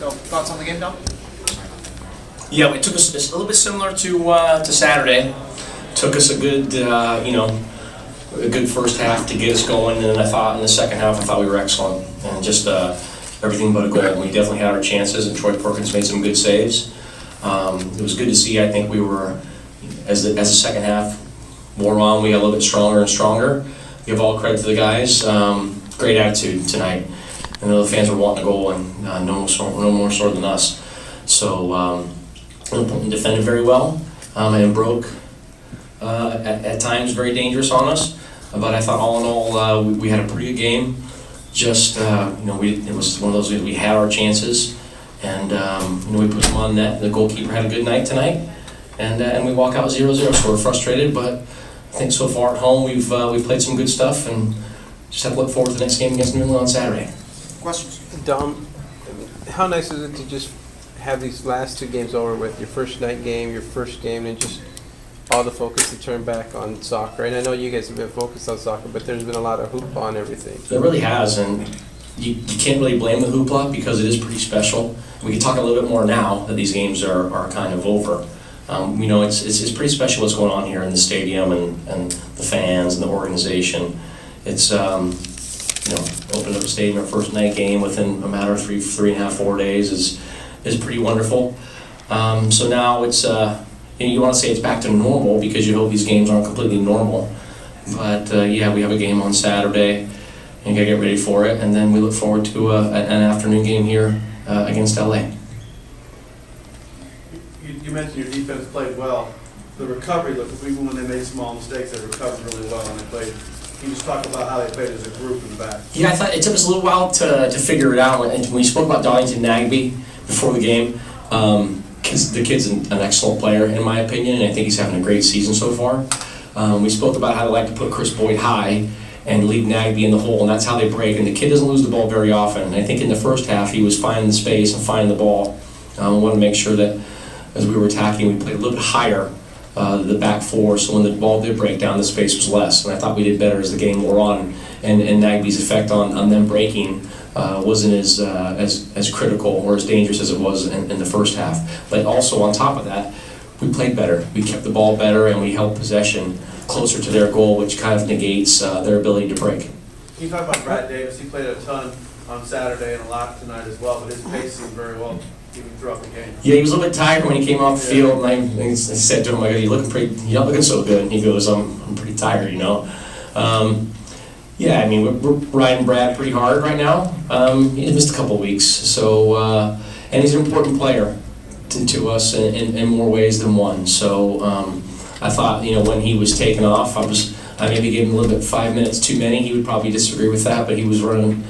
So, thoughts on the game, Dom? Yeah, it took us a little bit similar to Saturday. Took us a good, a good first half to get us going, and then I thought in the second half, I thought we were excellent, and just everything but a goal. We definitely had our chances, and Troy Perkins made some good saves. It was good to see. I think we were, as the second half wore on, we got a little bit stronger and stronger. Give all credit to the guys. Great attitude tonight. I know the fans were wanting a goal, and no more so than us. So defended very well, and broke at times very dangerous on us. But I thought all in all we had a pretty good game. Just it was one of those we had our chances, and we put them on net. The goalkeeper had a good night tonight, and we walk out 0-0. So we're frustrated, but I think so far at home we've played some good stuff, and just have to look forward to the next game against New England on Saturday. Questions? Dom, how nice is it to just have these last two games over with, your first night game, your first game, and just all the focus to turn back on soccer? And I know you guys have been focused on soccer, but there's been a lot of hoopla on everything. It really has, and you can't really blame the hoopla because it is pretty special. We can talk a little bit more now that these games are kind of over. It's pretty special what's going on here in the stadium and the fans and the organization. It's opened up a stadium, our first night game within a matter of 3.5, 4 days is pretty wonderful. So now it's you want to say it's back to normal because you hope these games aren't completely normal. But we have a game on Saturday and gotta get ready for it, and then we look forward to an afternoon game here against LA. You mentioned your defense played well. The recovery, look, even when they made small mistakes, they recovered really well and they played. Can you just talk about how they played as a group in the back? Yeah, I thought it took us a little while to figure it out. When you spoke about Donington Nagby before the game, the kid's an excellent player in my opinion, and I think he's having a great season so far. We spoke about how they like to put Chris Boyd high and leave Nagby in the hole, and that's how they break. And the kid doesn't lose the ball very often. And I think in the first half he was finding the space and finding the ball. We wanted to make sure that as we were attacking, we played a little bit higher the back four, so when the ball did break down, the space was less. And I thought we did better as the game wore on, and Nagby's effect on them breaking wasn't as critical or as dangerous as it was in the first half. But also on top of that, we played better. We kept the ball better, and we held possession closer to their goal, which kind of negates their ability to break. Can you talk about Brad Davis? He played a ton on Saturday and a lot tonight as well, but his pace seemed very well even throughout the game. Yeah, he was a little bit tired when he came off the field, and I said to him, "I go, you're not looking so good." And he goes, "I'm pretty tired, we're riding Brad pretty hard right now. He missed a couple of weeks, so and he's an important player to us in more ways than one. So I thought, when he was taken off, I maybe gave him a little bit 5 minutes too many. He would probably disagree with that, but he was running,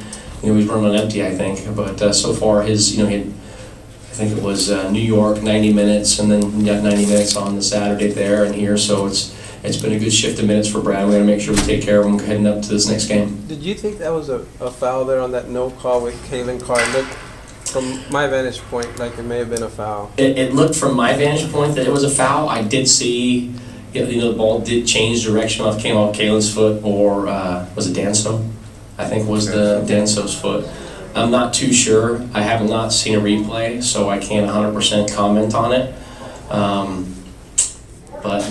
on empty, I think. But so far, he had, I think it was New York 90 minutes, and then he got 90 minutes on the Saturday there and here. So it's been a good shift of minutes for Brad. We're going to make sure we take care of him heading up to this next game. Did you think that was a foul there on that no call with Kalen Carr? It looked, from my vantage point, like it may have been a foul. It looked from my vantage point that it was a foul. I did see, the ball did change direction. If it came off Kalen's foot, or was it Danso? I think was the Danso's foot. I'm not too sure. I have not seen a replay, so I can't 100% comment on it. But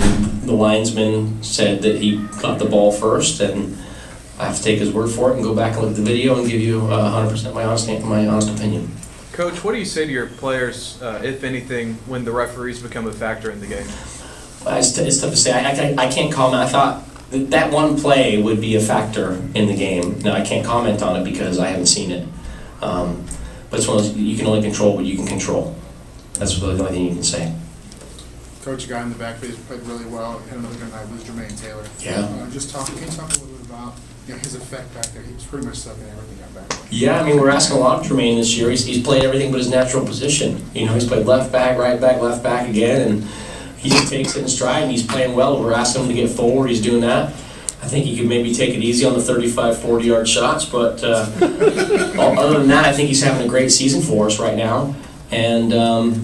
the linesman said that he got the ball first, and I have to take his word for it and go back and look at the video and give you 100% my honest opinion. Coach, what do you say to your players, if anything, when the referees become a factor in the game? It's tough to say. I can't comment. I thought that one play would be a factor in the game. Now, I can't comment on it because I haven't seen it. But it's one of those, you can only control what you can control. That's really the only thing you can say. Coach, a guy in the backfield played really well. Had another good night was Jermaine Taylor. Yeah. Can you talk a little bit about his effect back there? He was pretty much sucking everything out back there. Yeah, we're asking a lot of Jermaine this year. He's played everything but his natural position. He's played left back, right back, left back again, and he just takes it in stride, and he's playing well. We're asking him to get forward. He's doing that. I think he could maybe take it easy on the 35, 40-yard shots, but other than that, I think he's having a great season for us right now. And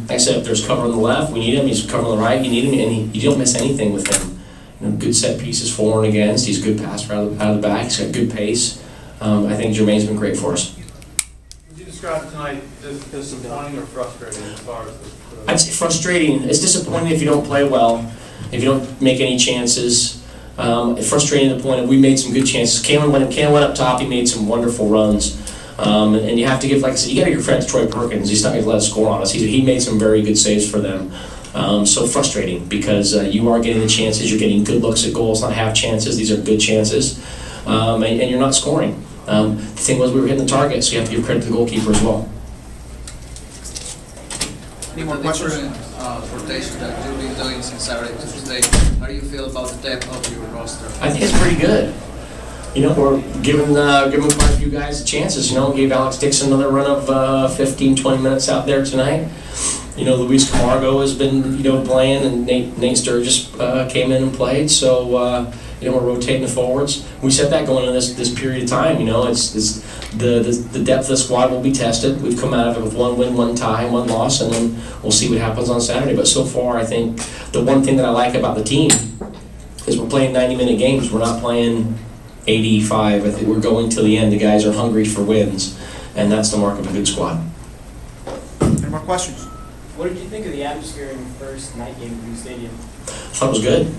like I said, if there's cover on the left, we need him. He's cover on the right, you need him, and you don't miss anything with him. Good set pieces for and against. He's a good passer out of the back. He's got good pace. I think Jermaine's been great for us. Would you describe describe tonight as disappointing or frustrating as far as the? I'd say frustrating. It's disappointing if you don't play well, if you don't make any chances. Frustrating to the point of we made some good chances. Kalen went up top. He made some wonderful runs. And you have to give, like I said, you got to give credit to Troy Perkins. He's not going to let us score on us. He made some very good saves for them. So frustrating because you are getting the chances. You're getting good looks at goals, not half chances. These are good chances. And you're not scoring. The thing was we were hitting the target, so you have to give credit to the goalkeeper as well. Any more questions? Rotation that you've been doing since Saturday to today. How do you feel about the depth of your roster? I think it's pretty good. You know, we're giving quite a few guys chances. You know, gave Alex Dixon another run of 15, 20 minutes out there tonight. You know, Luis Camargo has been, playing, and Nate Sturgis came in and played. So, we're rotating the forwards. We said that going into this period of time. It's the depth of the squad will be tested. We've come out of it with 1 win, 1 tie, 1 loss, and then we'll see what happens on Saturday. But so far, I think the one thing that I like about the team is we're playing 90-minute games. We're not playing 85. I think we're going till the end. The guys are hungry for wins, and that's the mark of a good squad. Any more questions? What did you think of the atmosphere in the first night game in the stadium? I thought it was good.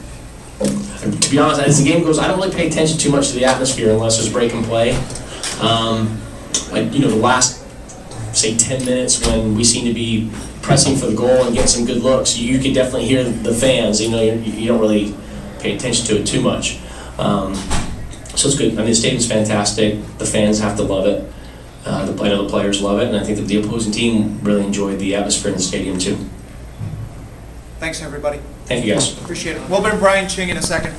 To be honest, as the game goes, I don't really pay attention too much to the atmosphere unless there's break and play. The last, say, 10 minutes when we seem to be pressing for the goal and getting some good looks, you can definitely hear the fans. You don't really pay attention to it too much. So it's good. I mean, the stadium's fantastic. The fans have to love it. I know the players love it, and I think that the opposing team really enjoyed the atmosphere in the stadium too. Thanks, everybody. Thank you, guys. Appreciate it. We'll bring Brian Ching in a second.